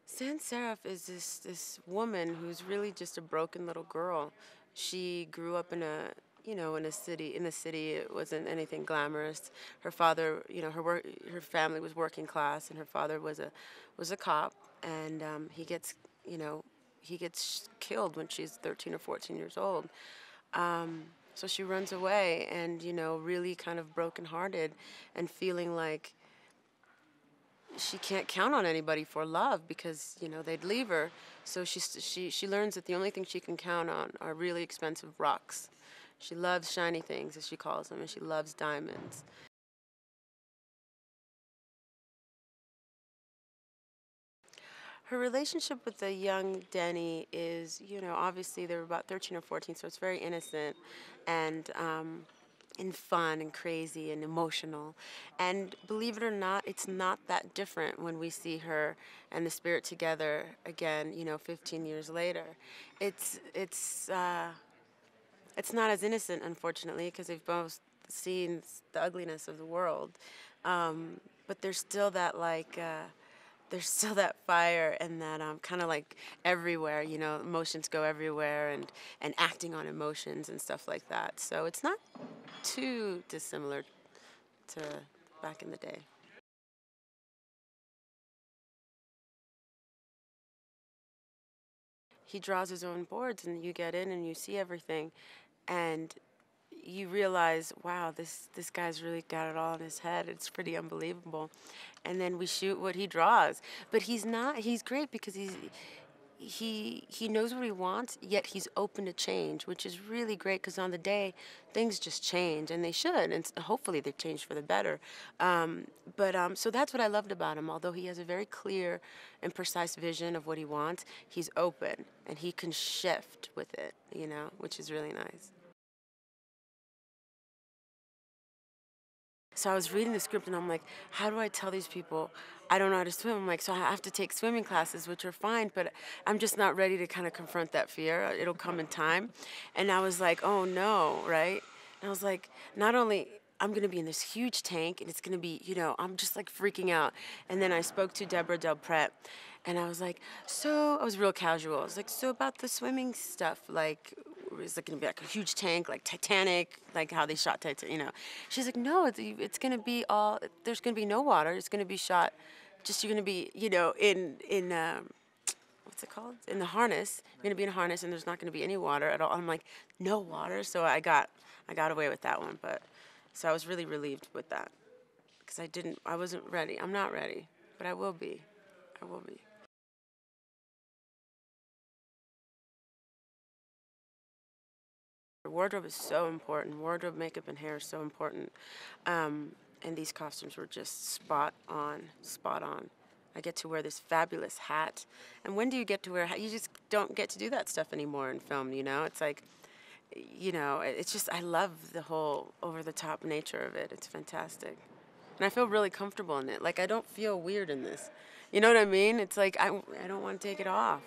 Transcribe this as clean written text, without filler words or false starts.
Sans Serif is this woman who's really just a broken little girl. She grew up in in a city. In the city, it wasn't anything glamorous. Her father, her family was working class, and her father was a cop, and you know, he gets killed when she's 13 or 14 years old. So she runs away, and really kind of brokenhearted, and feeling like she can't count on anybody for love because they'd leave her. So she learns that the only thing she can count on are really expensive rocks. She loves shiny things, as she calls them, and she loves diamonds. Her relationship with the young Denny is, obviously they were about 13 or 14, so it's very innocent and fun and crazy and emotional. And believe it or not, it's not that different when we see her and the spirit together again, 15 years later. It's it's uh, it's not as innocent, unfortunately, because they've both seen the ugliness of the world. But there's still that there's still that fire and that kind of like everywhere, emotions go everywhere and acting on emotions and stuff like that. So it's not too dissimilar to back in the day. He draws his own boards, and you get in and you see everything, and you realize, wow, this guy's really got it all in his head. It's pretty unbelievable. And then we shoot what he draws. But he's great because he knows what he wants, yet he's open to change, which is really great because on the day, things just change, and they should, and hopefully they change for the better. So that's what I loved about him. Although he has a very clear and precise vision of what he wants, he's open, and he can shift with it, which is really nice. So I was reading the script and I'm like, how do I tell these people I don't know how to swim? I'm like, so I have to take swimming classes, which are fine, but I'm just not ready to kind of confront that fear. It'll come in time. And I was like, oh no, right? And I was like, not only I'm gonna be in this huge tank and it's gonna be, I'm just like freaking out. And then I spoke to Deborah Del Pret and I was like, so I was real casual. I was like, so about the swimming stuff, like, is it going to be like a huge tank, like Titanic, like how they shot Titanic? She's like, no, it's going to be all. There's going to be no water. It's going to be shot. Just you're going to be, in what's it called? In the harness. You're going to be in a harness, and there's not going to be any water at all. I'm like, no water. So I got away with that one, but so I was really relieved with that because I wasn't ready. I'm not ready, but I will be. I will be. Wardrobe is so important. Wardrobe, makeup, and hair is so important. And these costumes were just spot on, spot on. I get to wear this fabulous hat. And when do you get to wear a hat? You just don't get to do that stuff anymore in film, It's like, it's just, I love the whole over-the-top nature of it. It's fantastic. And I feel really comfortable in it. Like, I don't feel weird in this. You know what I mean? It's like, I don't want to take it off.